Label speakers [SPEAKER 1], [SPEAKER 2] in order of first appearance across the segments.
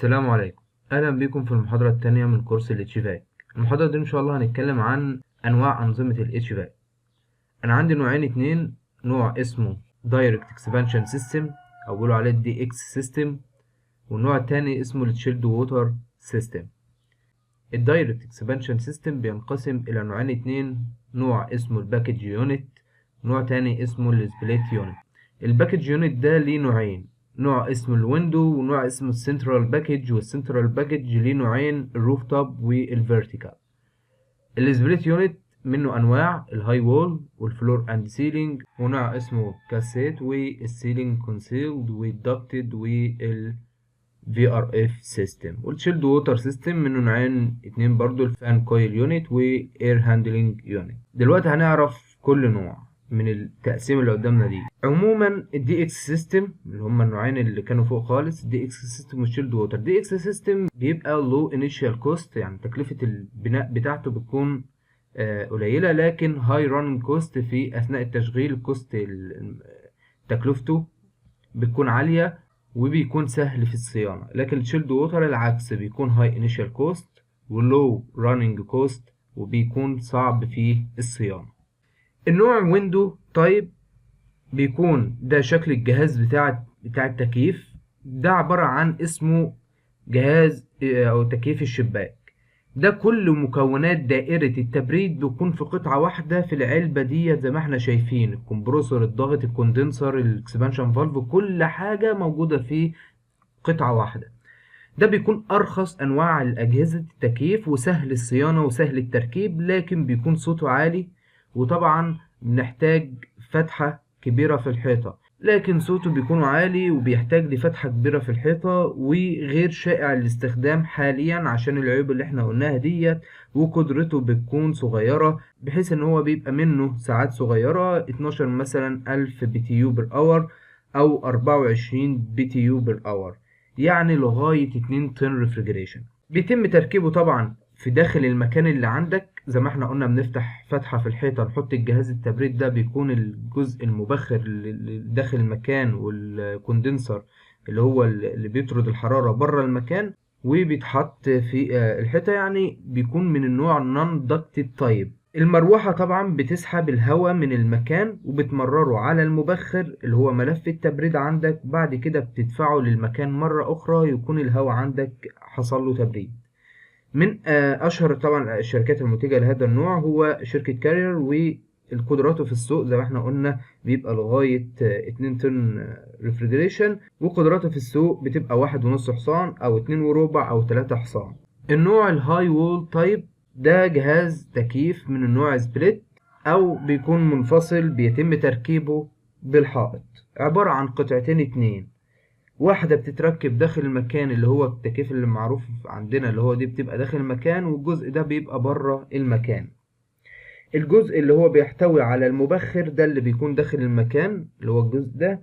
[SPEAKER 1] السلام عليكم. أهلا بكم في المحاضرة الثانية من كورس ال HVAC. المحاضرة دي إن شاء الله هنتكلم عن أنواع أنظمة ال HVAC. أنا عندي نوعين اتنين، نوع اسمه Direct Expansion System أو بيقولوا عليه DX System، والنوع التاني اسمه ال Chilled Water System. ال Direct Expansion System بينقسم إلى نوعين اتنين، نوع اسمه ال Package Unit، نوع تاني اسمه ال Split Unit. ال Package Unit ده ليه نوعين، نوع اسمه الويندو ونوع اسمه السنترال باكج، والسنترال باكج ليه نوعين، الروف توب والفيرتيكال. السبليت يونت منه انواع الهاي وول والفلور اند سيلينج، ونوع اسمه كاسيت والسيلينج كونسيلد والدكتد والفي ار اف سيستم. والشيلد ووتر سيستم منه نوعين اتنين برضو، الفان كويل يونت واير هاندلنج يونت. دلوقتي هنعرف كل نوع من التقسيم اللي قدامنا دي. عموما الدي اكس سيستم اللي هم النوعين اللي كانوا فوق خالص، الدي اكس سيستم والشيلد ووتر. دي اكس سيستم بيبقى لو انيشال كوست، يعني تكلفة البناء بتاعته بتكون قليلة، لكن هاي راننج كوست في اثناء التشغيل، كوست تكلفته بتكون عالية وبيكون سهل في الصيانة. لكن الشيلد ووتر العكس، بيكون هاي انيشال كوست ولو راننج كوست وبيكون صعب في الصيانة. النوع ويندو تايب بيكون ده شكل الجهاز بتاع التكييف. ده عبارة عن اسمه جهاز او تكييف الشباك. ده كل مكونات دائرة التبريد بيكون في قطعة واحدة في العلبة دي، زي ما احنا شايفين الكمبروسور، الضغط، الكوندنسر، الاكسبانشن فالف، كل حاجة موجودة في قطعة واحدة. ده بيكون أرخص أنواع الأجهزة التكييف وسهل الصيانة وسهل التركيب، لكن بيكون صوته عالي، وطبعا بنحتاج فتحة كبيرة في الحيطة، لكن صوته بيكون عالي وبيحتاج لفتحة كبيرة في الحيطة، وغير شائع الاستخدام حاليا عشان العيوب اللي احنا قلناها ديت. وقدرته بتكون صغيرة، بحيث ان هو بيبقى منه ساعات صغيرة 12 مثلا 1000 بي تي يو بر اور او 24 بي تي يو بر اور، يعني لغاية 2 طن ريفريجريشن. بيتم تركيبه طبعا في داخل المكان اللي عندك، زي ما احنا قلنا بنفتح فتحة في الحيطة نحط الجهاز التبريد ده، بيكون الجزء المبخر اللي داخل المكان، والكوندنسر اللي هو اللي بيطرد الحرارة بره المكان، وبيتحط في الحيطة، يعني بيكون من النوع نون دكتد تايب. المروحة طبعا بتسحب الهواء من المكان وبتمرره على المبخر اللي هو ملف التبريد عندك، بعد كده بتدفعه للمكان مرة أخرى يكون الهواء عندك حصل له تبريد. من أشهر طبعا الشركات المنتجة لهذا النوع هو شركة كارير، والقدراته في السوق زي ما احنا قلنا بيبقى لغاية 2 طن ريفريجريشن، وقدراته في السوق بتبقى 1.5 حصان أو 2 وربع أو 3 حصان. النوع الهاي وول تايب ده جهاز تكييف من النوع سبليت، أو بيكون منفصل، بيتم تركيبه بالحائط، عبارة عن قطعتين اتنين، واحدة بتتركب داخل المكان اللي هو التكييف اللي معروف عندنا اللي هو دي بتبقى داخل المكان، والجزء ده بيبقى بره المكان. الجزء اللي هو بيحتوي على المبخر ده اللي بيكون داخل المكان اللي هو الجزء ده،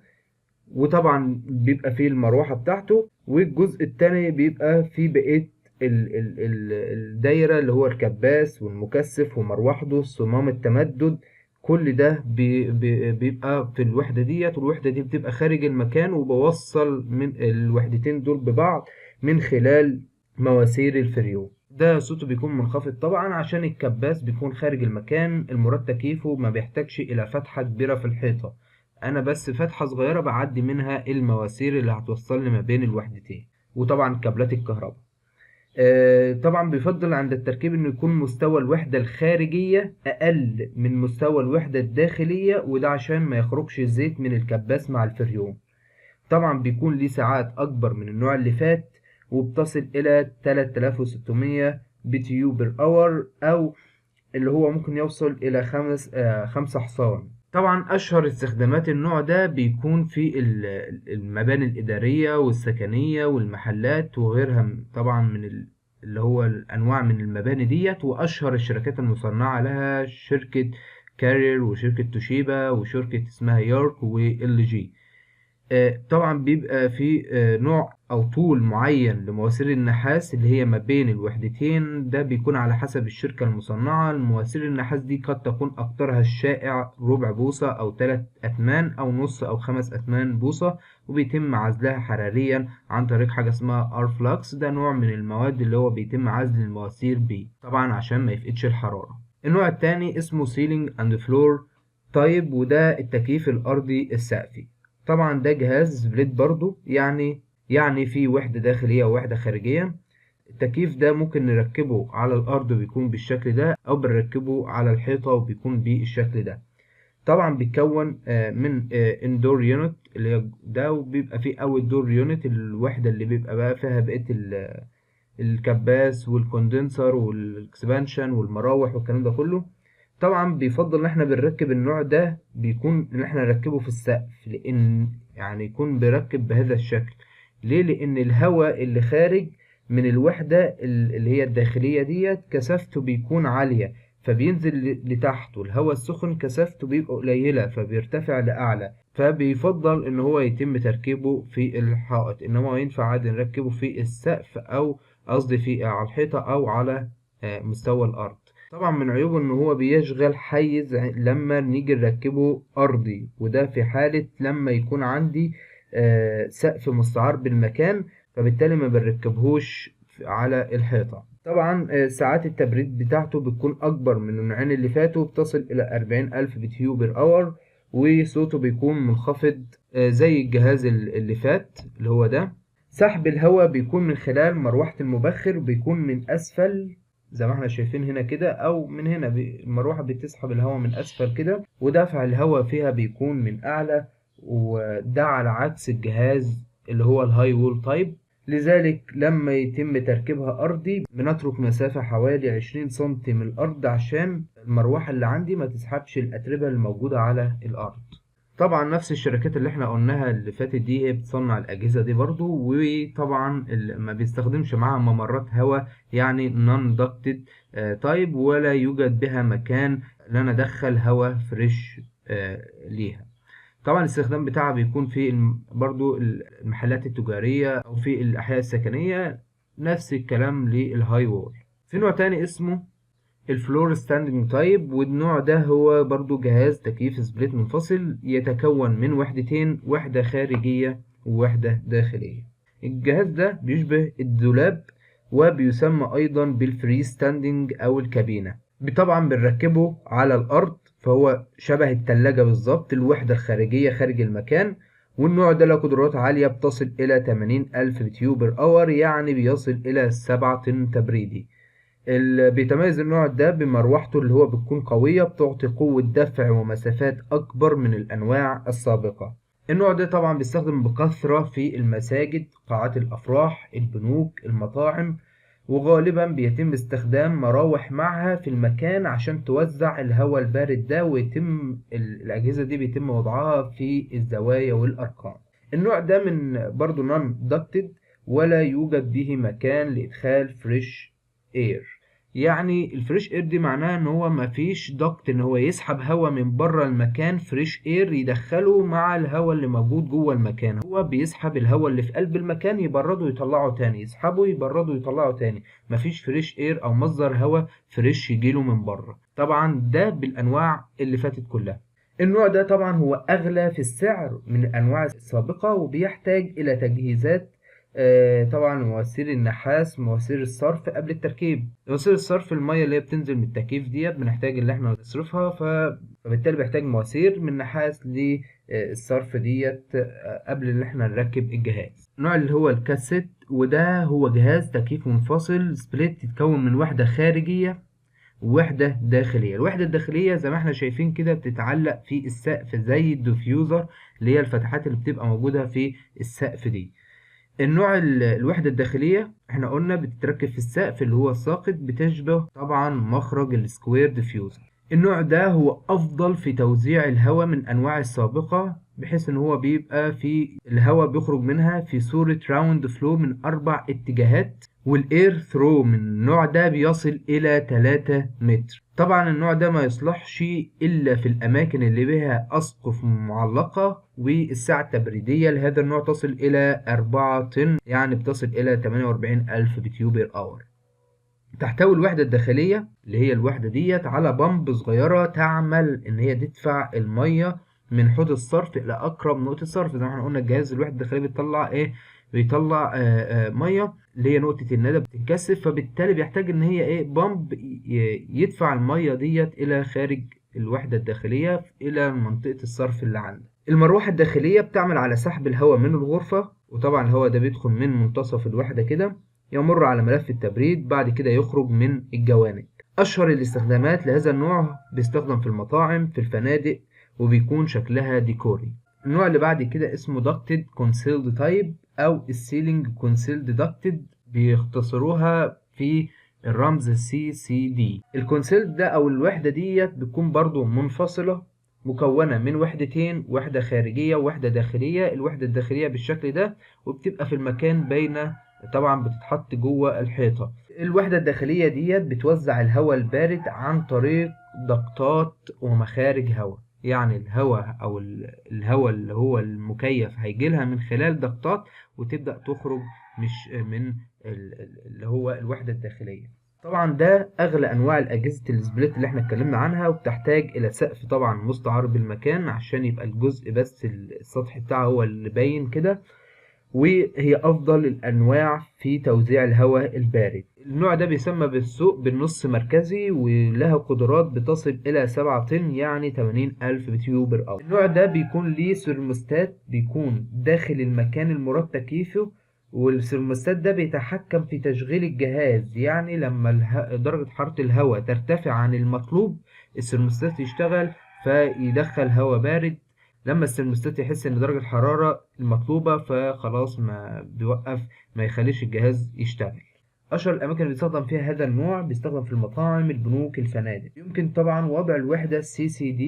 [SPEAKER 1] وطبعا بيبقى فيه المروحة بتاعته، والجزء التاني بيبقى فيه بقية الدايرة اللي هو الكباس والمكثف ومروحته، صمام التمدد، كل ده بيبقى في الوحدة ديت. والوحدة دي بتبقى خارج المكان، وبوصل من الوحدتين دول ببعض من خلال مواسير الفريون. ده صوته بيكون منخفض طبعا عشان الكباس بيكون خارج المكان، المراد تكييفه ما بيحتاجش إلى فتحة كبيرة في الحيطة، أنا بس فتحة صغيرة بعدي منها المواسير اللي هتوصلني ما بين الوحدتين، وطبعا كابلات الكهرباء. طبعا بيفضل عند التركيب انه يكون مستوى الوحدة الخارجية اقل من مستوى الوحدة الداخلية، وده عشان ما يخرجش الزيت من الكباس مع الفريون. طبعا بيكون ليه ساعات اكبر من النوع اللي فات، وبتصل الى 3600 بي تي يو بر اور، او اللي هو ممكن يوصل الى 5 حصان. طبعا اشهر استخدامات النوع ده بيكون في المباني الادارية والسكنية والمحلات وغيرها، طبعا من اللي هو الانواع من المباني ديت. واشهر الشركات المصنعة لها شركة كارير وشركة توشيبا وشركة اسمها يورك وال جي. طبعا بيبقى في نوع أو طول معين لمواسير النحاس اللي هي ما بين الوحدتين، ده بيكون على حسب الشركة المصنعة. المواسير النحاس دي قد تكون أكترها الشائع ربع بوصة أو 3 أتمان أو نص أو 5 أتمان بوصة، وبيتم عزلها حراريا عن طريق حاجة اسمها ارفلكس. ده نوع من المواد اللي هو بيتم عزل المواسير بيه طبعا عشان ما يفقدش الحرارة. النوع التاني اسمه سيلينج اند فلور تايب، وده التكييف الأرضي السقفي. طبعا ده جهاز سبليت برضو، يعني في وحدة داخلية ووحدة خارجية. التكييف ده ممكن نركبه على الأرض وبيكون بالشكل ده، أو بنركبه على الحيطة وبيكون بالشكل ده. طبعا بيتكون من اندور يونت اللي هي ده، وبيبقى فيه اوت دور يونت الوحدة اللي بيبقى بقى فيها بقية الكباس والكوندنسر والاكسبانشن والمراوح والكلام ده كله. طبعا بيفضل ان احنا بنركب النوع ده، بيكون ان احنا نركبه في السقف، لان يعني يكون بيركب بهذا الشكل. ليه؟ لان الهواء اللي خارج من الوحدة اللي هي الداخلية ديت كثافته بيكون عالية، فبينزل لتحت، والهواء السخن كثافته بيبقى قليلة فبيرتفع لأعلى. فبيفضل ان هو يتم تركيبه في الحائط، انما ينفع عادي نركبه في السقف، او قصدي في على الحيطة او على مستوى الارض. طبعا من عيوبه ان هو بيشغل حيز لما نيجي نركبه ارضي، وده في حالة لما يكون عندي سقف مستعار بالمكان، فبالتالي ما بنركبهوش على الحيطة. طبعا ساعات التبريد بتاعته بتكون اكبر من النوعين اللي فاتوا، بتصل الى 40,000 BTU بير اور، وصوته بيكون منخفض زي الجهاز اللي فات اللي هو ده. سحب الهواء بيكون من خلال مروحة المبخر، بيكون من اسفل زي ما احنا شايفين هنا كده، او من هنا المروحة بتسحب الهواء من اسفل كده، ودفع الهواء فيها بيكون من اعلى، وده على عكس الجهاز اللي هو الهاي وول تايب. لذلك لما يتم تركيبها أرضي بنترك مسافة حوالي 20 سنتي من الأرض عشان المروحة اللي عندي ما تسحبش الأتربة الموجودة على الأرض. طبعا نفس الشركات اللي احنا قلناها اللي فاتت دي هي بتصنع الأجهزة دي برضو، وطبعا ما بيستخدمش معاها ممرات هواء يعني non ducted type، ولا يوجد بها مكان ان انا ادخل هواء فريش ليها. طبعا الاستخدام بتاعها بيكون في برضو المحلات التجارية أو في الأحياء السكنية، نفس الكلام للهاي وول. في نوع تاني اسمه الفلور ستاندنج تايب، والنوع ده هو برضو جهاز تكييف سبليت منفصل يتكون من وحدتين، وحدة خارجية ووحدة داخلية. الجهاز ده بيشبه الدولاب، وبيسمى أيضا بالفري ستاندنج أو الكابينة. طبعا بنركبه على الأرض، فهو شبه التلاجة بالظبط، الوحدة الخارجية خارج المكان. والنوع ده له قدرات عالية بتصل إلى 80,000 BTU بير اور، يعني بيصل إلى 7 طن تبريدي. بيتميز النوع ده بمروحته اللي هو بتكون قوية، بتعطي قوة دفع ومسافات أكبر من الأنواع السابقة. النوع ده طبعا بيستخدم بكثرة في المساجد، قاعات الأفراح، البنوك، المطاعم، وغالبا بيتم استخدام مراوح معها في المكان عشان توزع الهواء البارد ده، ويتم الأجهزة دي بيتم وضعها في الزوايا والأرقام. النوع ده من برضو non ducted، ولا يوجد به مكان لإدخال فريش اير. يعني الفريش اير دي معناها ان هو مفيش دكت ان هو يسحب هواء من بره المكان فريش اير يدخله مع الهواء اللي موجود جوه المكان، هو بيسحب الهواء اللي في قلب المكان يبرده ويطلعه تاني، يسحبه يبرده ويطلعه تاني. مفيش فريش اير او مصدر هواء فريش يجيله من بره. طبعا ده بالانواع اللي فاتت كلها. النوع ده طبعا هو اغلى في السعر من الانواع السابقة، وبيحتاج الى تجهيزات طبعا مواسير النحاس، مواسير الصرف قبل التركيب. مواسير الصرف المية اللي هي بتنزل من التكييف ديت بنحتاج اللي احنا نصرفها، فبالتالي بيحتاج مواسير من نحاس للصرف ديت قبل اللي احنا نركب الجهاز. النوع اللي هو الكاسيت، وده هو جهاز تكييف منفصل سبليت يتكون من وحدة خارجية ووحدة داخلية. الوحدة الداخلية زي ما احنا شايفين كده بتتعلق في السقف زي الديفيوزر، اللي هي الفتحات اللي بتبقى موجودة في السقف دي. النوع الوحدة الداخلية احنا قلنا بتتركب في السقف اللي هو الساقط، بتشبه طبعا مخرج السكوير ديفيوزر. النوع ده هو افضل في توزيع الهواء من انواع السابقة، بحيث ان هو بيبقى في الهواء بيخرج منها في صورة راوند فلو من 4 اتجاهات، والاير ثرو من النوع ده بيصل الى 3 متر. طبعا النوع ده ما يصلحش الا في الاماكن اللي بها اسقف معلقة، والسعة التبريدية لهذا النوع تصل الى 4 طن، يعني بتصل الى 48,000 BTU بير اور. تحتوي الوحدة الداخلية اللي هي الوحدة ديت على بمب صغيرة تعمل ان هي تدفع المية من حوض الصرف الى اقرب نقطة صرف. زي ما احنا قلنا الجهاز الوحدة الداخلية بيطلع ايه؟ بيطلع مية اللي هي نقطة الندى بتتكثف، فبالتالي بيحتاج ان هي ايه؟ بمب يدفع المية ديت الى خارج الوحدة الداخلية الى منطقة الصرف اللي عندك. المروحة الداخلية بتعمل على سحب الهواء من الغرفة، وطبعا الهواء ده بيدخل من منتصف الوحدة كده، يمر على ملف التبريد، بعد كده يخرج من الجوانب. أشهر الاستخدامات لهذا النوع بيستخدم في المطاعم، في الفنادق، وبيكون شكلها ديكوري. النوع اللي بعد كده اسمه Ducted Concealed Type أو Ceiling Concealed Ducted، بيختصروها في الرمز CCD. الكونسيلد ده أو الوحدة ديت بتكون برضو منفصلة، مكونة من وحدتين، وحدة خارجية ووحدة داخلية. الوحدة الداخلية بالشكل ده، وبتبقى في المكان بين، طبعا بتتحط جوه الحيطة. الوحدة الداخلية ديت بتوزع الهواء البارد عن طريق ضغطات ومخارج هواء، يعني الهواء او الهواء اللي هو المكيف هيجيلها من خلال ضغطات، وتبدأ تخرج مش من اللي هو الوحدة الداخلية. طبعا ده اغلى انواع الاجهزة السبليت اللي احنا اتكلمنا عنها، وبتحتاج الى سقف طبعا مستعار بالمكان عشان يبقى الجزء بس السطح بتاعه هو اللي باين كده، وهي أفضل الأنواع في توزيع الهواء البارد. النوع ده بيسمى بالسوق بالنص مركزي، ولها قدرات بتصل إلى 7 طن، يعني 80,000 BTU بير أور. النوع ده بيكون ليه سيرموستات بيكون داخل المكان المراد تكييفه، والسيرموستات ده بيتحكم في تشغيل الجهاز، يعني لما درجة حرارة الهواء ترتفع عن المطلوب السيرموستات يشتغل فيدخل هواء بارد، لما السيرموستات يحس ان درجة الحرارة المطلوبة فخلاص ما بيوقف، ما يخليش الجهاز يشتغل. اشهر الاماكن اللي بيستخدم فيها هذا النوع بيستخدم في المطاعم، البنوك، الفنادق. يمكن طبعا وضع الوحدة CCD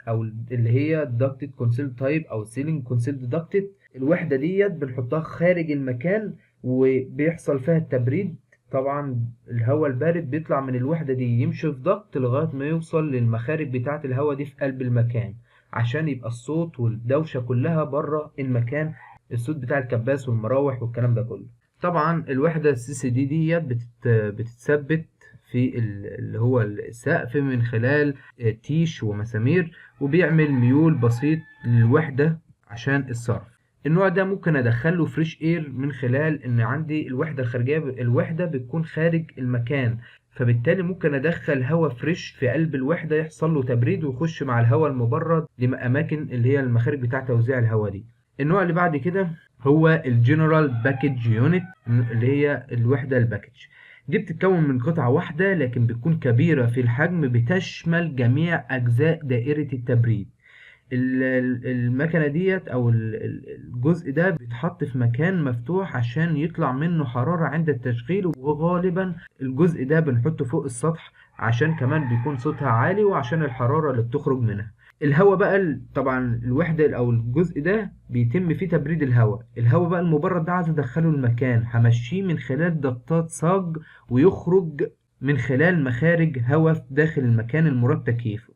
[SPEAKER 1] او اللي هي Ducted Concealed Type او Ceiling Concealed Ducted. الوحدة ديت بنحطها خارج المكان وبيحصل فيها التبريد. طبعا الهواء البارد بيطلع من الوحدة دي يمشي في ضغط لغاية ما يوصل للمخارج بتاعة الهواء دي في قلب المكان، عشان يبقى الصوت والدوشة كلها بره المكان، الصوت بتاع الكباس والمراوح والكلام ده كله. طبعا الوحدة CCD ديت بتتثبت في اللي هو السقف من خلال تيش ومسامير، وبيعمل ميول بسيط للوحدة عشان الصرف. النوع ده ممكن ادخله فريش اير من خلال ان عندي الوحدة الخارجية، الوحدة بتكون خارج المكان، فبالتالي ممكن ادخل هواء فريش في قلب الوحدة يحصل له تبريد ويخش مع الهواء المبرد لأماكن اللي هي المخارج بتاع توزيع الهواء دي. النوع اللي بعد كده هو الجنرال باكج يونت، اللي هي الوحدة الباكج. دي بتتكون من قطعة واحدة لكن بتكون كبيرة في الحجم، بتشمل جميع أجزاء دائرة التبريد. المكنة ديت أو الجزء ده بيتحط في مكان مفتوح عشان يطلع منه حرارة عند التشغيل، وغالبا الجزء ده بنحطه فوق السطح عشان كمان بيكون صوتها عالي وعشان الحرارة اللي بتخرج منها. الهواء بقى طبعا الوحدة أو الجزء ده بيتم فيه تبريد الهواء. الهواء بقى المبرد ده عايز أدخله المكان، همشيه من خلال ضغطات صاج ويخرج من خلال مخارج هواء داخل المكان المراد تكييفه.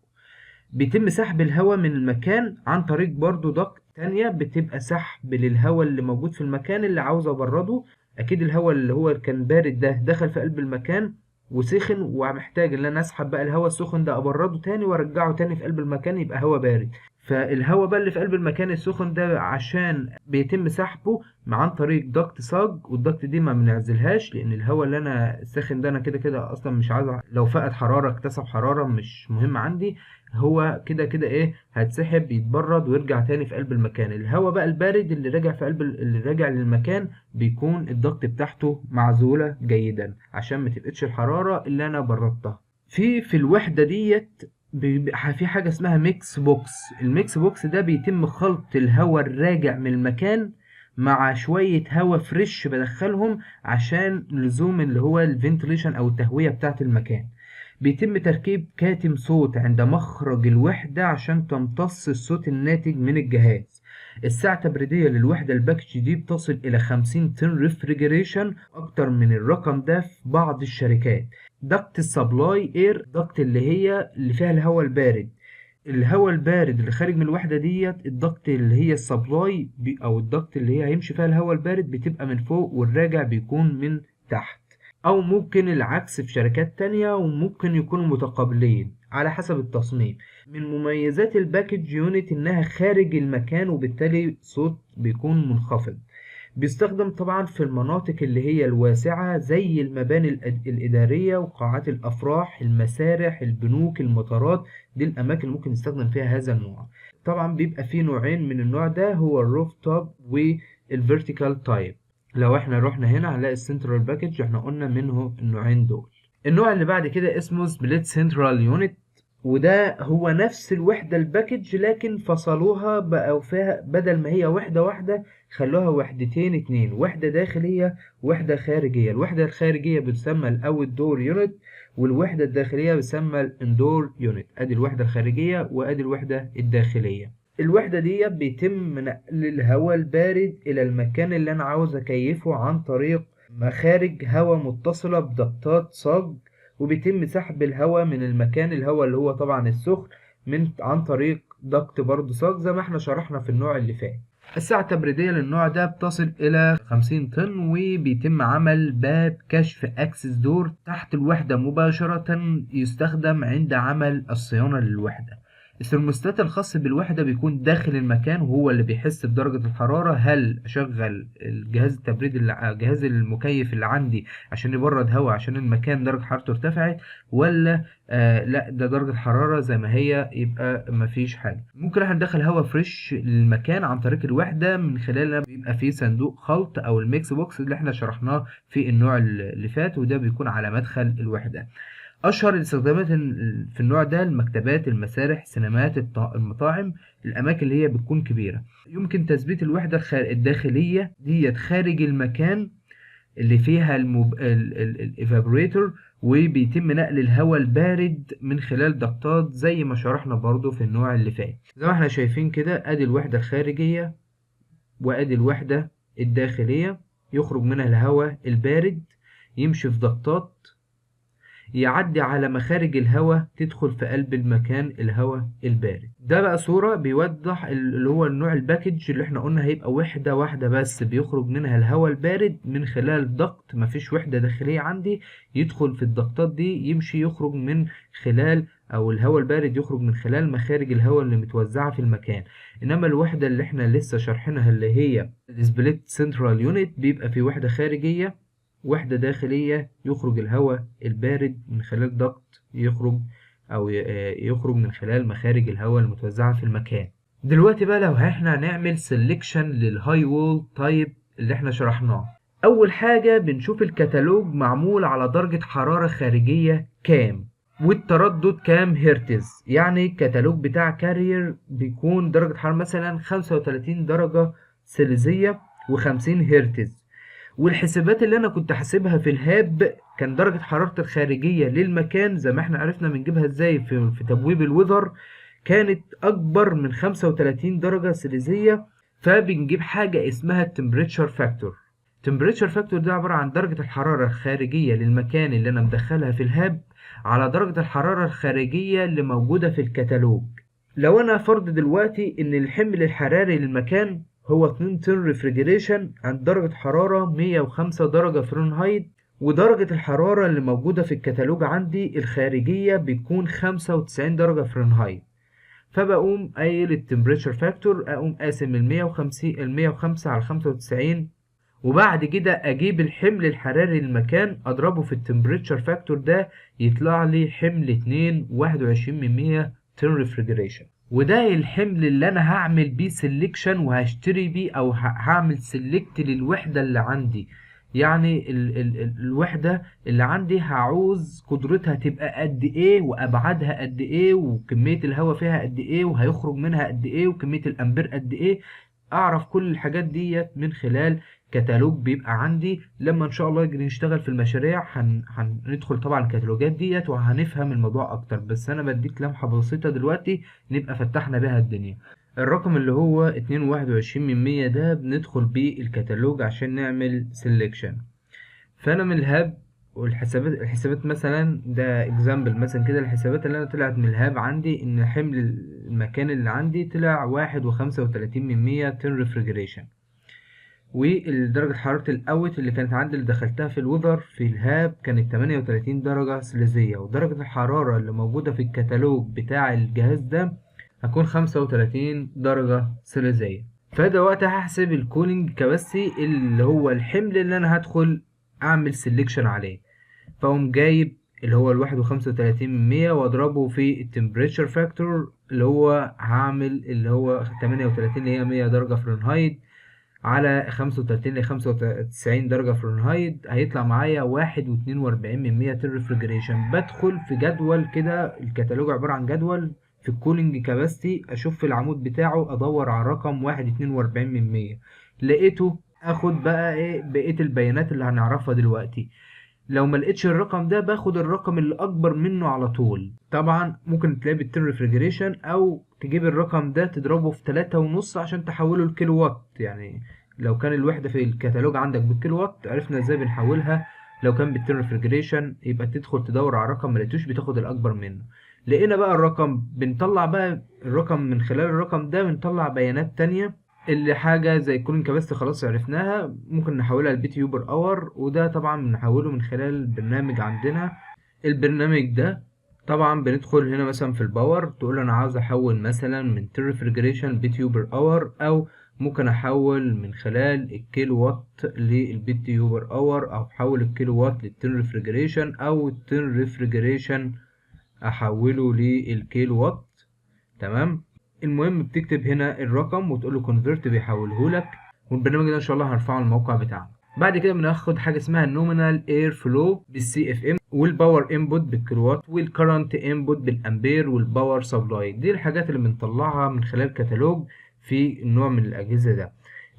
[SPEAKER 1] بيتم سحب الهواء من المكان عن طريق برضو ضغط تانية، بتبقى سحب للهواء اللي موجود في المكان اللي عاوز أبرده. أكيد الهواء اللي هو كان بارد ده دخل في قلب المكان وسخن، ومحتاج ان انا اسحب بقى الهواء السخن ده ابرده تاني وارجعه تاني في قلب المكان يبقى هواء بارد. فالهواء بقى اللي في قلب المكان السخن ده عشان بيتم سحبه عن طريق ضغط صاج، والضغط دي ما بنعزلهاش لان الهواء اللي انا الساخن ده انا كده كده اصلا مش عايز، لو فقد حرارة اكتسب حرارة مش مهم عندي، هو كده كده ايه هتسحب يتبرد ويرجع تاني في قلب المكان. الهواء بقى البارد اللي راجع في قلب اللي راجع للمكان بيكون الضغط بتاعته معزولة جيدا عشان ما تبقتش الحرارة اللي انا بردتها. في الوحدة ديت بيبقى في حاجة اسمها ميكس بوكس. الميكس بوكس ده بيتم خلط الهواء الراجع من المكان مع شوية هواء فريش بدخلهم عشان لزوم اللي هو الفنتليشن او التهوية بتاعت المكان. بيتم تركيب كاتم صوت عند مخرج الوحدة عشان تمتص الصوت الناتج من الجهاز. السعة التبريدية للوحدة الباكج دي بتصل إلى 50 طن ريفريجريشن، أكتر من الرقم ده في بعض الشركات. ضغط السبلاي اير، ضغط اللي فيها الهواء البارد. الهواء البارد اللي خارج من الوحدة ديت، الضغط اللي هي السبلاي أو الضغط اللي هي هيمشي فيها الهواء البارد بتبقى من فوق، والراجع بيكون من تحت. أو ممكن العكس في شركات تانية، وممكن يكونوا متقابلين على حسب التصميم. من مميزات الباكج يونت إنها خارج المكان، وبالتالي صوت بيكون منخفض. بيستخدم طبعا في المناطق اللي هي الواسعة زي المباني الإدارية وقاعات الأفراح، المسارح، البنوك، المطارات. دي الأماكن اللي ممكن يستخدم فيها هذا النوع. طبعا بيبقى فيه نوعين من النوع ده، هو الروف توب والفيرتيكال تايب. لو احنا رحنا هنا هنلاقي السنترال باكج، احنا قلنا منه النوعين دول. النوع اللي بعد كده اسمه سبليت سنترال يونت، وده هو نفس الوحدة الباكج لكن فصلوها بقى فيها، بدل ما هي وحدة واحدة خلوها وحدتين اتنين، وحدة داخلية ووحدة خارجية. الوحدة الخارجية بتسمى الاوت دور يونت، والوحدة الداخلية بتسمى الاندور يونت. ادي الوحدة الخارجية وادي الوحدة الداخلية. الوحدة دي بيتم نقل الهواء البارد الى المكان اللي انا عاوز اكيفه عن طريق مخارج هواء متصلة بضغطات صاج، وبيتم سحب الهواء من المكان، الهواء اللي هو طبعا السخن، عن طريق ضغط برضه صاج زي ما احنا شرحنا في النوع اللي فات. السعة التبريدية للنوع ده بتصل إلى 50 طن، وبيتم عمل باب كشف أكسس دور تحت الوحدة مباشرة، يستخدم عند عمل الصيانة للوحدة. الثرموستات الخاص بالوحدة بيكون داخل المكان، وهو اللي بيحس بدرجة الحرارة. هل أشغل الجهاز التبريد جهاز المكيف اللي عندي عشان يبرد هواء عشان المكان درجة حرارته ارتفعت، ولا لا ده درجة الحرارة زي ما هي، يبقى مفيش حاجة. ممكن احنا ندخل هواء فريش للمكان عن طريق الوحدة من خلال بيبقى فيه صندوق خلط أو الميكس بوكس اللي احنا شرحناه في النوع اللي فات، وده بيكون على مدخل الوحدة. أشهر الاستخدامات في النوع ده المكتبات، المسارح، السينمات، المطاعم، الأماكن اللي هي بتكون كبيرة. يمكن تثبيت الوحدة الداخلية ديت خارج المكان اللي فيها الإيفابوريتور، وبيتم نقل الهواء البارد من خلال ضغطات زي ما شرحنا برضو في النوع اللي فات. زي ما احنا شايفين كده، ادي الوحدة الخارجية وادي الوحدة الداخلية. يخرج منها الهواء البارد، يمشي في ضغطات، يعدي على مخارج الهواء، تدخل في قلب المكان الهواء البارد. ده بقى صورة بيوضح اللي هو النوع الباكج اللي احنا قلنا هيبقى وحدة واحدة بس بيخرج منها الهواء البارد من خلال ضغط. مفيش وحدة داخلية عندي يدخل في الضغطات دي، يمشي يخرج من خلال، او الهواء البارد يخرج من خلال مخارج الهواء اللي متوزعة في المكان. انما الوحدة اللي احنا لسه شارحينها اللي هي السبليت سنترال يونت، بيبقى في وحدة خارجية وحدة داخلية، يخرج الهواء البارد من خلال ضغط، يخرج من خلال مخارج الهواء المتوزعة في المكان. دلوقتي بقى لو احنا هنعمل سيلكشن للهاي وول تايب اللي احنا شرحناه، اول حاجة بنشوف الكتالوج معمول على درجة حرارة خارجية كام، والتردد كام هرتز. يعني الكتالوج بتاع كارير بيكون درجة حرارة مثلا 35 درجة سلسية و50 هرتز. والحسابات اللي انا كنت حاسبها في الهاب كان درجة حرارة الخارجية للمكان زي ما احنا عرفنا بنجيبها ازاي في تبويب الوذر، كانت اكبر من 35 درجة سلسية. فبنجيب حاجة اسمها التمبريتشر فاكتور. التمبريتشر فاكتور ده عبارة عن درجة الحرارة الخارجية للمكان اللي انا مدخلها في الهاب على درجة الحرارة الخارجية اللي موجودة في الكتالوج. لو انا فرض دلوقتي ان الحمل الحراري للمكان هو 2 طن ريفريجريشن عند درجة حرارة 105 درجة فرنهايت، ودرجة الحرارة اللي موجودة في الكتالوج عندي الخارجية بيكون 95 درجة فرنهايت، فبقوم قايل التمبريتشر فاكتور، اقوم قاسم ال 105 على 95، وبعد كده اجيب الحمل الحراري للمكان اضربه في التمبريتشر فاكتور ده، يطلع لي حمل 2.21 طن ريفريجريشن. وده الحمل اللي انا هعمل بيه سيلكشن وهشتري بيه، او هعمل سيلكت للوحدة اللي عندي. يعني الوحدة اللي عندي هعوز قدرتها تبقى قد ايه، وابعادها قد ايه، وكمية الهواء فيها قد ايه، وهيخرج منها قد ايه، وكمية الامبير قد ايه. اعرف كل الحاجات ديت من خلال كتالوج بيبقى عندي. لما ان شاء الله نيجي نشتغل في المشاريع هندخل طبعا الكتالوجات ديت وهنفهم الموضوع اكتر، بس انا بديك لمحة بسيطة دلوقتي نبقى فتحنا بيها الدنيا. الرقم اللي هو 2.21 ده بندخل بيه الكتالوج عشان نعمل سيلكشن. فانا من الهاب الحسابات مثلا، ده اكزامبل مثلا كده، الحسابات اللي انا طلعت من الهاب عندي ان حمل المكان اللي عندي طلع 1.35 طن ريفريجريشن. ودرجة حرارة الاوت اللي كانت عندي اللي دخلتها في الوذر في الهاب كانت 38 درجة سليزية، ودرجة الحرارة اللي موجودة في الكتالوج بتاع الجهاز ده هتكون 35 درجة سليزية. فده وقت هحسب الكولينج كباسيتي اللي هو الحمل اللي انا هدخل اعمل سيلكشن عليه. فاقوم جايب اللي هو 1.35 واضربه في التمبريتشر فاكتور اللي هو هعمل اللي هو 38 اللي هي 100 درجة فرنهايت على 35 ل 95 درجة فرنهايت، هيطلع معايا 1.42 طن ريفريجريشن. بدخل في جدول كده، الكتالوج عبارة عن جدول في الكولينج كاباسيتي، اشوف في العمود بتاعه ادور على رقم 1.42، لقيته اخد بقى ايه بقية البيانات اللي هنعرفها دلوقتي. لو ما لقيتش الرقم ده باخد الرقم اللي اكبر منه على طول. طبعا ممكن تلاقيه بالتن ريفريجريشن، او تجيب الرقم ده تضربه في 3.5 عشان تحوله لكيلو وات. يعني لو كان الوحدة في الكتالوج عندك بالكيلو وات، عرفنا ازاي بنحولها. لو كان بالتن ريفريجريشن يبقى تدخل تدور على رقم ما لقيتوش بتاخد الاكبر منه. لقينا بقى الرقم، بنطلع بقى الرقم من خلال الرقم ده بنطلع بيانات تانية. اللي حاجة زي الكولين كاباسيتي خلاص عرفناها، ممكن نحولها لبي تي يو بر اور، وده طبعا بنحوله من خلال البرنامج عندنا. البرنامج ده طبعا بندخل هنا مثلا في الباور، تقول انا عاوز احول مثلا من تير ريفريجريشن بي تي يو بر اور، او ممكن احول من خلال الكيلو وات للبي تي يو بر اور، او احول الكيلو وات للتير ريفريجريشن، او التير ريفريجريشن احوله للكيلو وات. تمام. المهم بتكتب هنا الرقم وتقول له كونفرت بيحوله لك، والبرنامج ده ان شاء الله هرفعه على الموقع بتاعنا. بعد كده بناخد حاجه اسمها النومينال اير فلو بالسي اف ام، والباور انبوت بالكيلوات، والكرنت انبوت بالامبير، والباور سبلاي. دي الحاجات اللي بنطلعها من خلال كتالوج في النوع من الاجهزه ده.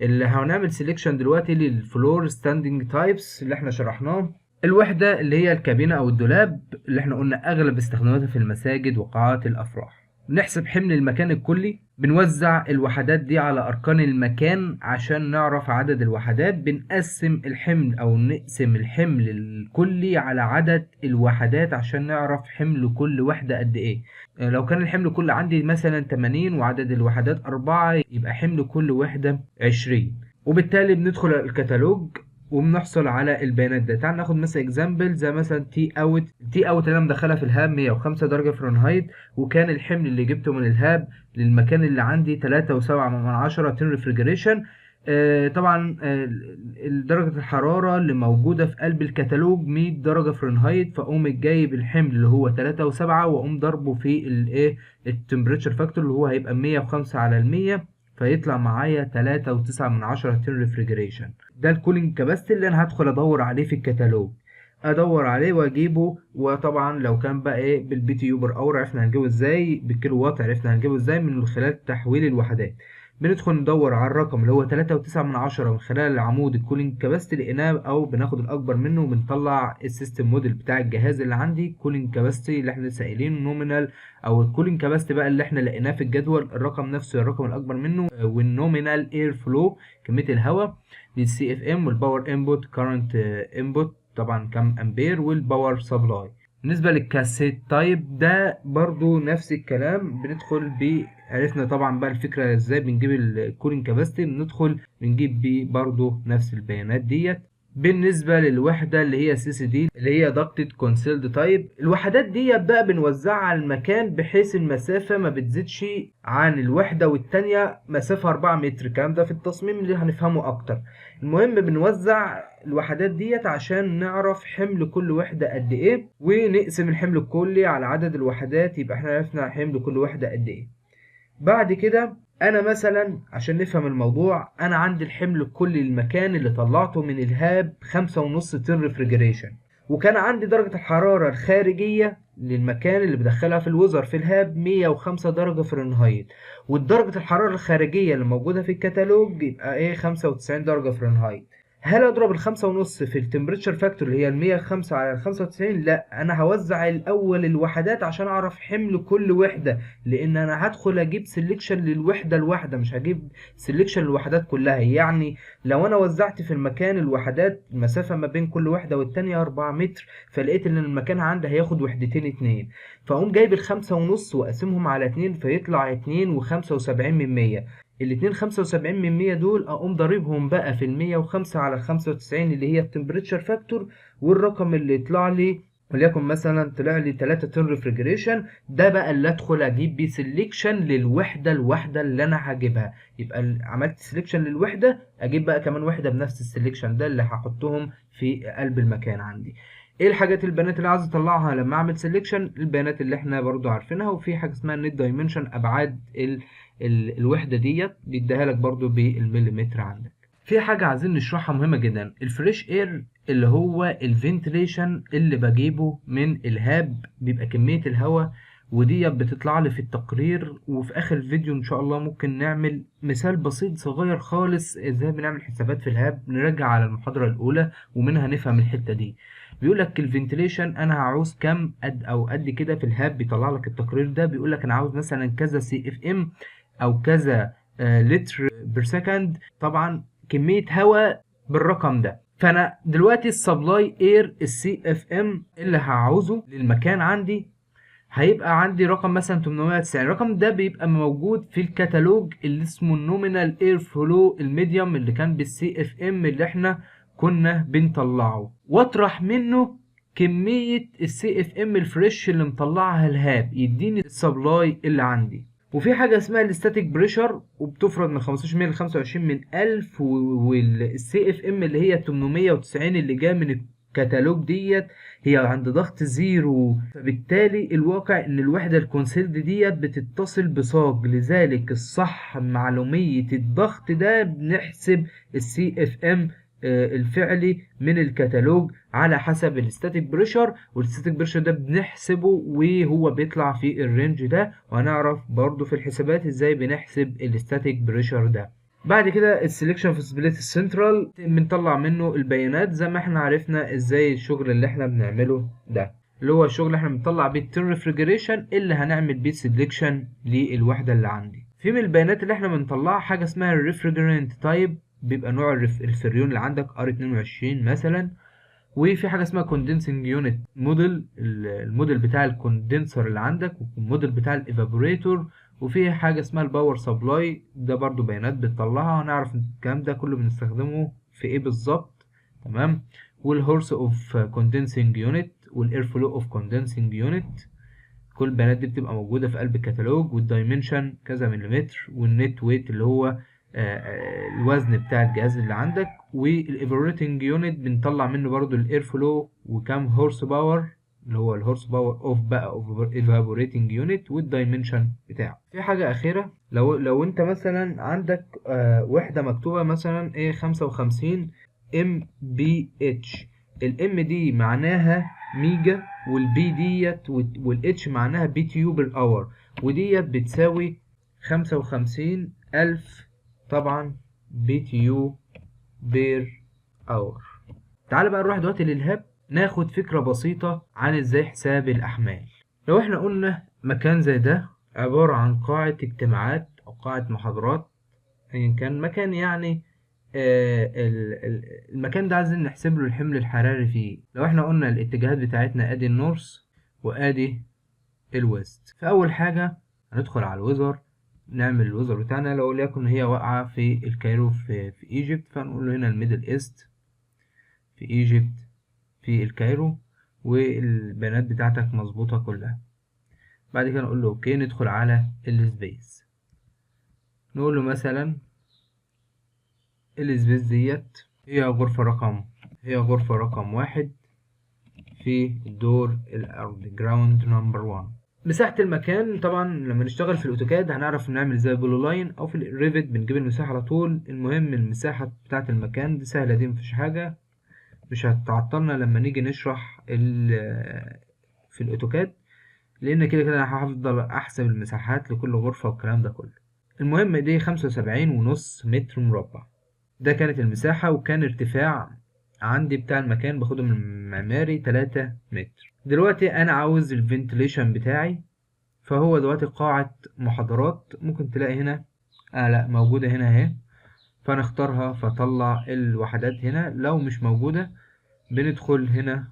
[SPEAKER 1] اللي هنعمل سيلكشن دلوقتي للفلور ستاندنج تايبس اللي احنا شرحناه. الوحده اللي هي الكابينه او الدولاب اللي احنا قلنا اغلب استخداماتها في المساجد وقاعات الافراح. نحسب حمل المكان الكلي، بنوزع الوحدات دي على أركان المكان عشان نعرف عدد الوحدات. بنقسم الحمل أو نقسم الحمل الكلي على عدد الوحدات عشان نعرف حمل كل وحدة قد إيه. لو كان الحمل كله عندي مثلا 80 وعدد الوحدات 4، يبقى حمل كل وحدة 20. وبالتالي بندخل الكتالوج وبنحصل على البيانات ده. تعال ناخد مثلا اكزامبل زي مثلا تي اوت اللي انا مدخلها في الهاب 105 درجه فرنهايت، وكان الحمل اللي جبته من الهاب للمكان اللي عندي 3.7 طن ريفريجريشن. طبعا درجة الحرارة اللي موجودة في قلب الكتالوج 100 درجة فرنهايت، فأقوم جايب الحمل اللي هو 3.7 وأقوم ضربه في الايه التمبريتشر فاكتور اللي هو هيبقى 105 على 100، فيطلع معايا 3.9 طن ريفريجريشن. ده الكولينج كاباسيتي اللي انا هدخل ادور عليه في الكتالوج، ادور عليه واجيبه. وطبعا لو كان بقى ايه بالبي تي يو بر اور عرفنا هنجيبه ازاي، بالكيلو وات عرفنا هنجيبه ازاي، من خلال تحويل الوحدات. بندخل ندور على الرقم اللي هو 3.9 من خلال العمود الكولينج كاباسيتي لقيناه، او بناخد الاكبر منه وبنطلع السيستم موديل بتاع الجهاز اللي عندي. كولينج كاباسيتي اللي احنا لسه قايلينه نومينال، او الكولينج كاباسيتي بقى اللي احنا لقيناه في الجدول الرقم نفسه الرقم الاكبر منه، والنومينال اير فلو كميه الهواء للسي اف ام، والباور انبوت كارنت انبوت طبعا كام امبير، والباور سبلاي. بالنسبه للكاسيت تايب ده برضو نفس الكلام، بندخل عرفنا طبعا بقى الفكره ازاي بنجيب الكولينج كاباسيتي، بندخل بنجيب بيه برضو نفس البيانات ديت. بالنسبة للوحدة اللي هي سي سي دي اللي هي دكتد كونسيلد تايب، الوحدات دي بقى بنوزعها على المكان بحيث المسافة ما بتزيدش عن الوحدة والتانية مسافة 4 متر. الكلام ده في التصميم اللي هنفهمه أكتر. المهم بنوزع الوحدات ديت عشان نعرف حمل كل وحدة قد إيه، ونقسم الحمل الكلي على عدد الوحدات، يبقى احنا عرفنا حمل كل وحدة قد إيه. بعد كده انا مثلا عشان نفهم الموضوع، انا عندي الحمل الكلي للمكان اللي طلعته من الهاب 5.5 طن ريفريجريشن، وكان عندي درجة الحرارة الخارجية للمكان اللي بدخلها في الوزر في الهاب 105 درجة فرنهايت، والدرجة الحرارة الخارجية اللي موجودة في الكتالوج يبقى ايه 95 درجة فرنهايت. هل اضرب ال5.5 في التمبريتشر فاكتور اللي هي ال105 على ال95؟ لا، انا هوزع الاول الوحدات عشان اعرف حمل كل وحده، لان انا هدخل اجيب سelection للوحده الواحده، مش هجيب سelection للوحدات كلها. يعني لو انا وزعت في المكان الوحدات، المسافه ما بين كل وحده والتانيه 4 متر، فلقيت ان المكان عندي هياخد وحدتين اتنين، فاقوم جايب ال5.5 واقسمهم على 2، فيطلع 2.75%. الاتنين 75% دول اقوم ضاربهم بقى في ال105 على ال95 اللي هي التمبريتشر فاكتور، والرقم اللي يطلع لي وليكن مثلا طلع لي 3 طن ريفريجريشن، ده بقى اللي ادخل اجيب بيه سيلكشن للوحده الواحده اللي انا هجيبها. يبقى عملت سيلكشن للوحده، اجيب بقى كمان وحده بنفس السيلكشن ده اللي هحطهم في قلب المكان عندي. ايه الحاجات البيانات اللي عايز اطلعها لما اعمل سيلكشن؟ البيانات اللي احنا برضو عارفينها، وفي حاجه اسمها النت دايمنشن، ابعاد الوحده ديت بيديها لك برضو بالمليمتر عندك. في حاجه عايزين نشرحها مهمه جدا، الفريش اير اللي هو الفنتليشن اللي بجيبه من الهاب، بيبقى كميه الهواء ودي بتطلع لي في التقرير، وفي اخر الفيديو ان شاء الله ممكن نعمل مثال بسيط صغير خالص ازاي بنعمل حسابات في الهاب، نرجع على المحاضره الاولى ومنها نفهم الحته دي. بيقول لك الفنتليشن انا هعوز كام قد كده في الهاب، بيطلع لك التقرير ده بيقول لك انا عاوز مثلا كذا سي اف ام او كذا لتر بير سكند، طبعا كميه هواء بالرقم ده. فانا دلوقتي السبلاي اير السي اف ام اللي هعوزه للمكان عندي هيبقى عندي رقم مثلا 890. الرقم ده بيبقى موجود في الكتالوج اللي اسمه النومينال اير فلو الميديوم اللي كان بالسي اف ام اللي احنا كنا بنطلعه، واطرح منه كمية السي اف ام الفريش اللي مطلعها الهاب، يديني السبلاي اللي عندي. وفي حاجة اسمها الستاتيك بريشر، وبتفرض من 15 ل 25 من 1000، والسي اف ام اللي هي 890 اللي جايه من الكتالوج ديت هي عند ضغط زيرو، فبالتالي الواقع ان الوحدة الكونسيلد ديت بتتصل بصاج، لذلك الصح معلومية الضغط ده بنحسب السي اف ام الفعلي من الكتالوج على حسب الستاتيك بريشر، والستاتيك بريشر ده بنحسبه وهو بيطلع في الرينج ده، وهنعرف برضو في الحسابات ازاي بنحسب الستاتيك بريشر ده. بعد كده السلكشن في سبليت السنترال بنطلع منه البيانات زي ما احنا عرفنا ازاي الشغل اللي احنا بنعمله ده، اللي هو الشغل اللي احنا بنطلع بيه التن ريفريجريشن اللي هنعمل بيه سلكشن للوحده اللي عندي. في من البيانات اللي احنا بنطلعها حاجه اسمها الريفريجرنت تايب، بيبقى نوع الفريون اللي عندك R22 مثلا. وفي حاجه اسمها كوندنسنج يونت موديل، الموديل بتاع الكوندنسر اللي عندك، والموديل بتاع الايفابوريتور. وفي حاجه اسمها الباور سبلاي، ده برضو بيانات بتطلعها، هنعرف الكلام ده كله بنستخدمه في ايه بالظبط. تمام. والهورس اوف كوندنسنج يونت، والاير فلو اوف كوندنسنج يونت، كل البيانات دي بتبقى موجوده في قلب الكتالوج. والدايمنشن كذا مليمتر، والنت ويت اللي هو الوزن بتاع الجهاز اللي عندك. والايفابوريتنج يونت بنطلع منه برضو الاير فلو وكام هورس باور، اللي هو الهورس باور اوف بقى اوف ايفابوريتنج يونت، والدايمنشن بتاعه. في حاجه اخيره، لو انت مثلا عندك وحده مكتوبه مثلا ايه 55 ام بي اتش، الام دي معناها ميجا، والبي ديت والاتش معناها بي تي يو بالاور، وديت بتساوي 55,000 طبعا بي تي يو بير اور. تعال بقى نروح دلوقتي للهاب، ناخد فكرة بسيطة عن ازاي حساب الأحمال. لو احنا قلنا مكان زي ده عبارة عن قاعة اجتماعات أو قاعة محاضرات، أيا كان مكان يعني، المكان ده عايزين نحسب له الحمل الحراري فيه. لو احنا قلنا الاتجاهات بتاعتنا ادي النورث وادي الويست، فأول حاجة هندخل على الويزر، نعمل الويزر بتاعنا. لو ليكن هي واقعة في الكايرو في ايجيبت، فنقول له هنا الميدل ايست في ايجيبت في الكايرو، والبيانات بتاعتك مظبوطة كلها. بعد كده نقول له اوكي، ندخل على السبيس، نقول له مثلا السبيس ديت هي غرفة رقم 1 في الدور الأرضي، جراوند نمبر 1. مساحة المكان طبعا لما نشتغل في الأوتوكاد هنعرف نعمل زي بولو لاين، أو في الريفت بنجيب المساحة على طول. المهم المساحة بتاعة المكان دي سهلة، دي مفيش حاجة مش هتعطلنا لما نيجي نشرح في الأوتوكاد، لأن كده كده أنا هفضل أحسب المساحات لكل غرفة والكلام ده كله. المهم دي 75.5 متر مربع. ده كانت المساحة، وكان ارتفاع عندي بتاع المكان باخده من المعماري 3 متر. دلوقتي انا عاوز الفنتليشن بتاعي، فهو دلوقتي قاعة محاضرات ممكن تلاقي هنا، لا موجودة هنا اهي، فنختارها فطلع الوحدات هنا. لو مش موجودة بندخل هنا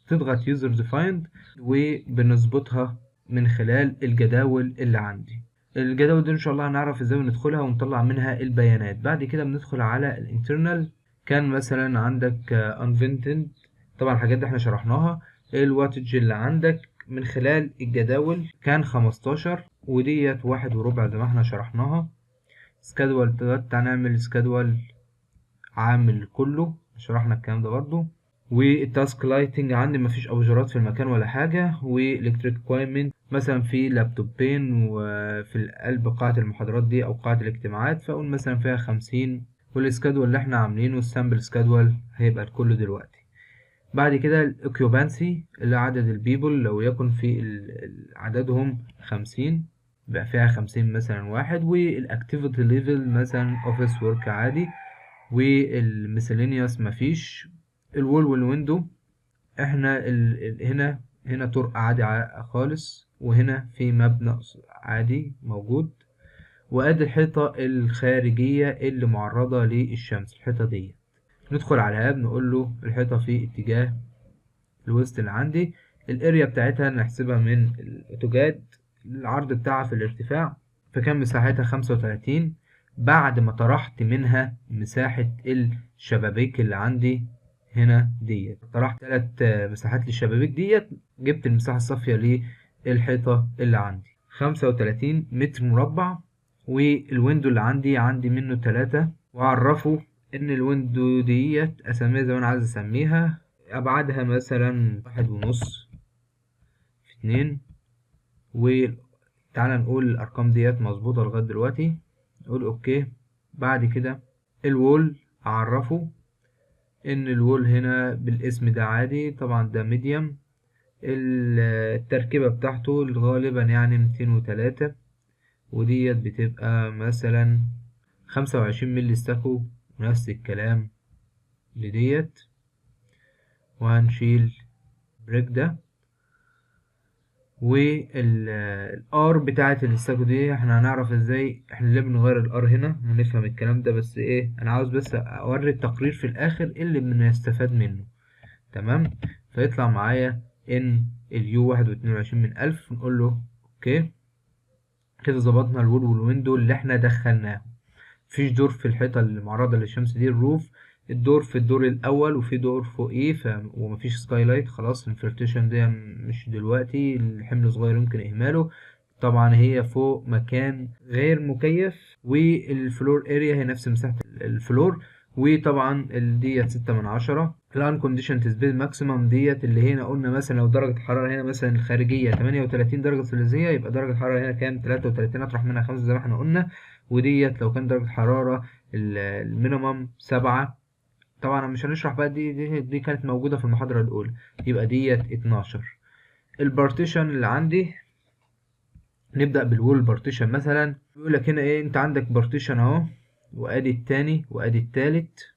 [SPEAKER 1] تضغط user defined وبنظبطها من خلال الجداول اللي عندي. الجداول دي ان شاء الله هنعرف ازاي ندخلها ونطلع منها البيانات. بعد كده بندخل على الانترنال. كان مثلا عندك unvented، طبعا الحاجات دي احنا شرحناها. الواتج اللي عندك من خلال الجداول كان 15، وديت 1.25 زي ما احنا شرحناها. سكادول دلوقتي هنعمل سكادول عامل كله، شرحنا الكلام ده برضو. والتاسك لايتنج عندي مفيش اباجورات في المكان ولا حاجه. والكتريك ريكويرمنت مثلا في لابتوبين وفي قلب قاعه المحاضرات دي او قاعه الاجتماعات، فاقول مثلا فيها 50. والسكادول اللي احنا عاملينه السامبل سكادول هيبقى الكل دلوقتي. بعد كده الاوكيوبانسي اللي عدد البيبل، لو يكن في عددهم 50 بقى فيها 50 مثلا واحد. والاكتيفيتي ليفل مثلا اوفيس ورك عادي. والميسلينيوس مفيش. الوول والويندو احنا هنا طرق عادي خالص، وهنا في مبنى عادي موجود. وادي الحيطة الخارجية اللي معرضة للشمس، الحيطة دي. ندخل على الهاب نقول له الحيطة في اتجاه الوسط اللي عندي. الاريا بتاعتها نحسبها من الاوتوجاد. العرض بتاعها في الارتفاع فكان مساحتها 35. بعد ما طرحت منها مساحة الشبابيك اللي عندي هنا ديت، طرحت 3 مساحات للشبابيك ديت، جبت المساحة الصافية للحيطة اللي عندي 35 متر مربع. والويندو اللي عندي منه 3، وأعرفه إن الويندو ديت أسميها زي ما أنا عايز أسميها. أبعادها مثلا 1.5 في 2. وتعالى نقول الأرقام ديت مظبوطة لغاية دلوقتي، نقول أوكي. بعد كده الوول أعرفه إن الوول هنا بالاسم ده عادي، طبعا ده ميديم. التركيبة بتاعته غالبا يعني 203، وديت بتبقى مثلا 25 ملي ستاكو، نفس الكلام لديت. وهنشيل بريك ده. والار بتاعت الاستاكو دي احنا هنعرف ازاي احنا ليه بنغير الار هنا، هنفهم الكلام ده. بس ايه، انا عاوز بس اوري التقرير في الاخر اللي بنستفاد منه. تمام. فيطلع معايا ان اليو 1.22 من 1000. نقول له اوكي. كده ظبطنا الوول والويندو اللي احنا دخلناه. مفيش دور في الحيطة اللي معرضة للشمس دي، الروف. الدور في الدور الأول، وفي دور فوقيه ومفيش سكايلايت. خلاص الانفلتريشن ده مش دلوقتي، الحمل صغير يمكن إهماله. طبعا هي فوق مكان غير مكيف. والفلور اريا هي نفس مساحة الفلور. وطبعا ديت 6/10. الان كونديشن تثبيت ماكسيمم ديت اللي هنا قلنا مثلا لو درجة الحرارة هنا مثلا الخارجية 38 درجة سلسية، يبقى درجة الحرارة هنا كام؟ 33، اطرح منها 5 زي ما احنا قلنا. وديت لو كان درجة الحرارة المينيمم 7. طبعا مش هنشرح بقى، دي كانت موجودة في المحاضرة الأولى. يبقى ديت 12. البارتيشن اللي عندي، نبدأ بالوول بارتيشن. مثلا بيقول لك هنا ايه، انت عندك بارتيشن اهو، وادي التاني وادي التالت.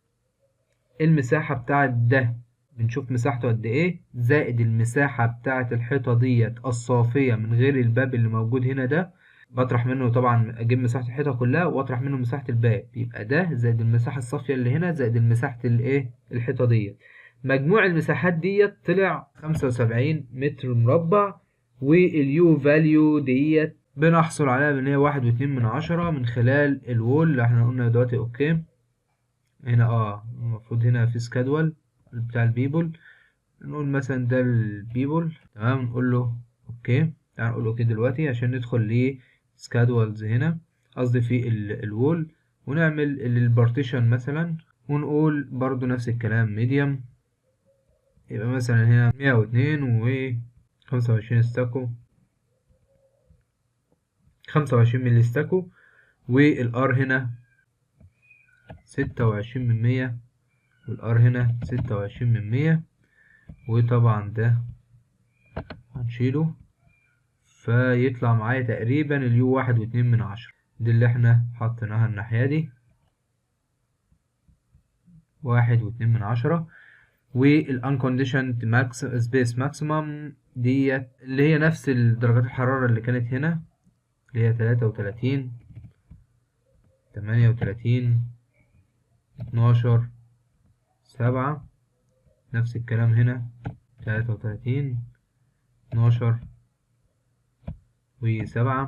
[SPEAKER 1] المساحة بتاعت ده بنشوف مساحته قد ايه، زائد المساحة بتاعت الحيطة ديت الصافية من غير الباب اللي موجود هنا ده. بطرح منه طبعا، اجيب مساحة الحيطة كلها واطرح منه مساحة الباب، يبقى ده زائد المساحة الصافية اللي هنا زائد مساحة الايه الحيطة ديت. مجموع المساحات ديت طلع 75 متر مربع. واليو فاليو ديت بنحصل عليها بان هي 1.2 من خلال الوول اللي احنا قلنا دلوقتي. اوكي. هنا المفروض هنا في سكادول بتاع البيبل. نقول مثلا ده البيبل. تمام. نقول له اوكي. تعال نقول اوكي دلوقتي عشان ندخل لسكادولز هنا، قصدي في الوول. ونعمل البارتيشن مثلا، ونقول برضو نفس الكلام ميديم. يبقى مثلا هنا 102 و 25 ستاكو، 25 ملي ستاكو. والار هنا 26%، والار هنا 26%. وطبعا ده هنشيله، فيطلع معايا تقريبا اليو 1.2 دي اللي احنا حطيناها الناحية دي. 1.2 والunconditioned max space maximum ديت اللي هي نفس درجات الحرارة اللي كانت هنا، اللي هي 33 38 12 7. نفس الكلام هنا 33 12 و7.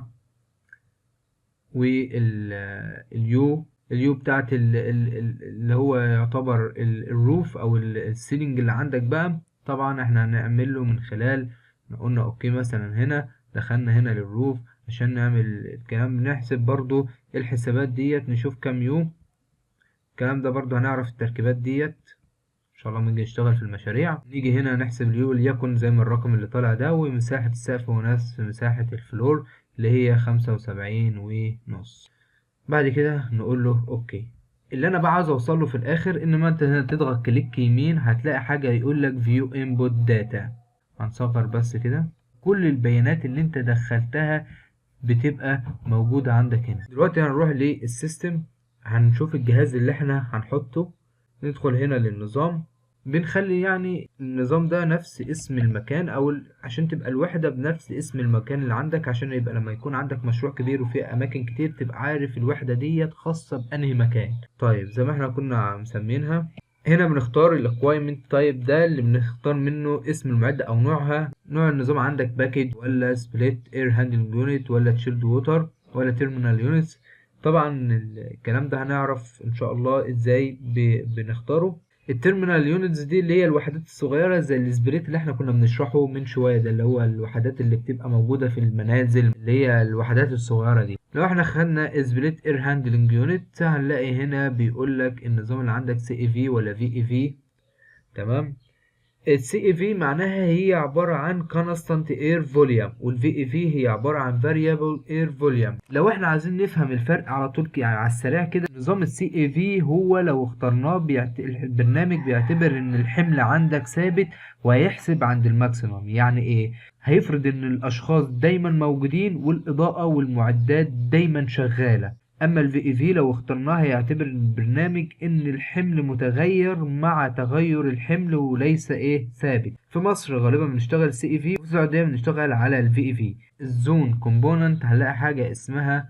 [SPEAKER 1] واليو بتاعت اللي هو يعتبر الروف او السيلينج اللي عندك بقى، طبعا احنا هنعمل له من خلال قلنا اوكي مثلا هنا دخلنا هنا للروف عشان نعمل الكلام، بنحسب برضو الحسابات ديت نشوف كام يو. الكلام ده برضو هنعرف التركيبات ديت ان شاء الله لما نيجي نشتغل في المشاريع. نيجي هنا نحسب اليو ليكن زي ما الرقم اللي طالع ده، ومساحة السقف ونفس مساحة الفلور اللي هي 75.5. بعد كده نقول له اوكي. اللي انا بقى عاوز اوصل له في الاخر ان ما انت تضغط كليك يمين هتلاقي حاجة يقول لك فيو انبوت داتا. هنصغر بس كده، كل البيانات اللي انت دخلتها بتبقى موجودة عندك هنا. دلوقتي هنروح للسيستم، هنشوف الجهاز اللي احنا هنحطه. ندخل هنا للنظام، بنخلي يعني النظام ده نفس اسم المكان او عشان تبقى الوحدة بنفس اسم المكان اللي عندك، عشان يبقى لما يكون عندك مشروع كبير وفيه اماكن كتير تبقى عارف الوحدة ديت خاصة بانهي مكان. طيب زي ما احنا كنا مسمينها هنا بنختار الاكوايرمنت تايب، ده اللي بنختار منه اسم المعدة او نوعها. نوع النظام عندك باكج ولا سبليت اير هاندلنج يونت ولا تشيلد ووتر ولا تيرمينال يونتس. طبعا الكلام ده هنعرف ان شاء الله ازاي بنختاره. التيرمينال يونتس دي اللي هي الوحدات الصغيره زي السبليت اللي احنا كنا بنشرحه من شويه، ده اللي هو الوحدات اللي بتبقى موجوده في المنازل اللي هي الوحدات الصغيره دي. لو احنا خدنا سبليت اير هاندلنج يونت هنلاقي هنا بيقول لك النظام اللي عندك سي اي في ولا في اي في. تمام. السي اي في معناها هي عبارة عن constant air volume، والفي اي في هي عبارة عن variable air volume. لو احنا عايزين نفهم الفرق على طول يعني على السريع كده، نظام السي اي في هو لو اخترناه البرنامج بيعتبر ان الحمل عندك ثابت وهيحسب عند الماكسيمم. يعني ايه؟ هيفرض ان الاشخاص دايما موجودين والاضاءة والمعدات دايما شغالة. اما الفي اي في لو اخترناه هيعتبر البرنامج ان الحمل متغير مع تغير الحمل وليس ثابت. في مصر غالبا بنشتغل سي اي في، وفي السعوديه بنشتغل على الفي اي في. الزون كومبوننت هنلاقي حاجه اسمها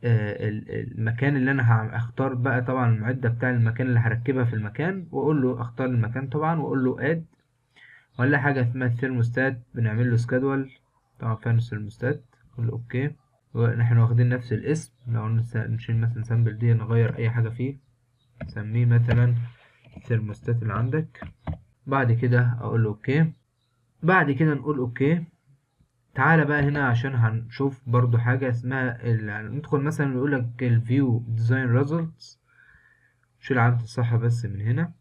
[SPEAKER 1] المكان اللي انا هختار بقى طبعا المعده بتاع المكان اللي هركبها في المكان، واقول له اختار المكان طبعا واقول له اد. ولا حاجه اسمها الثيرموستات بنعمل له سكادول طبعا فين الثيرموستات، نقول له اوكي. ونحن واخدين نفس الاسم، لو نشيل مثلا سامبل دي نغير اي حاجة فيه نسميه مثلا الثيرموستات اللي عندك. بعد كده اقول له اوكي. بعد كده نقول اوكي. تعالى بقى هنا عشان هنشوف برضو حاجة اسمها ندخل مثلا يقول لك الفيو ديزاين ريزلتس. نشيل علامة الصح بس من هنا،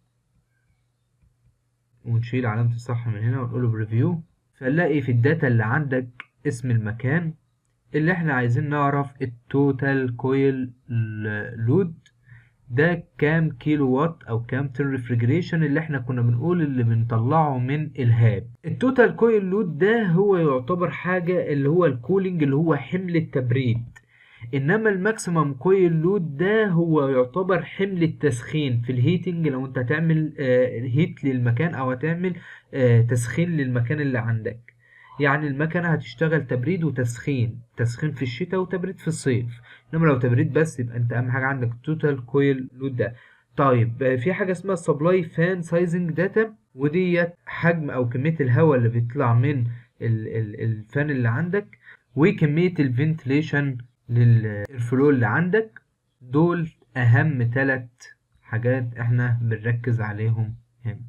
[SPEAKER 1] ونشيل علامة الصح من هنا ونقول له بريفيو. فنلاقي في الداتا اللي عندك اسم المكان اللي احنا عايزين نعرف التوتال كويل لود ده كام كيلو وات او كام تن ريفريجريشن اللي احنا كنا بنقول اللي بنطلعه من الهاب. التوتال كويل لود ده هو يعتبر حاجة اللي هو الكولينج اللي هو حمل التبريد، انما الماكسيمم كويل لود ده هو يعتبر حمل التسخين في الهيتنج. لو انت هتعمل هيت للمكان او هتعمل تسخين للمكان اللي عندك، يعني المكنة هتشتغل تبريد وتسخين، تسخين في الشتاء وتبريد في الصيف. انما لو تبريد بس يبقى انت اهم حاجة عندك التوتال كويل لود ده. طيب في حاجة اسمها سبلاي فان سايزنج داتا، وديت حجم او كمية الهواء اللي بيطلع من الفان اللي عندك، وكمية الفنتليشن للفلو اللي عندك. دول اهم 3 حاجات احنا بنركز عليهم هنا.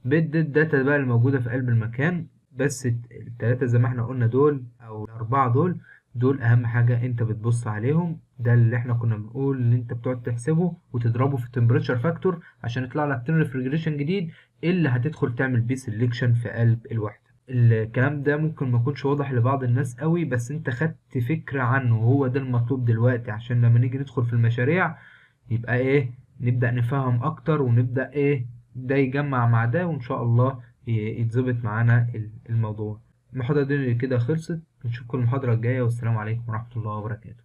[SPEAKER 1] الداتا بقى الموجودة في قلب المكان، بس ال3 زي ما احنا قلنا دول او ال4 دول اهم حاجة انت بتبص عليهم. ده اللي احنا كنا بنقول ان انت بتقعد تحسبه وتضربه في التمبريتشر فاكتور عشان يطلع لك تن ريفريجريشن جديد اللي هتدخل تعمل بيه سيلكشن في قلب الوحدة. الكلام ده ممكن ما يكونش واضح لبعض الناس قوي، بس انت خدت فكرة عنه، وهو ده المطلوب دلوقتي عشان لما نيجي ندخل في المشاريع يبقى نبدأ نفهم اكتر، ونبدأ ده يجمع مع ده، وان شاء الله يتظبط معانا الموضوع. المحاضرة دي كده خلصت، نشوفكم المحاضرة الجاية، والسلام عليكم ورحمة الله وبركاته.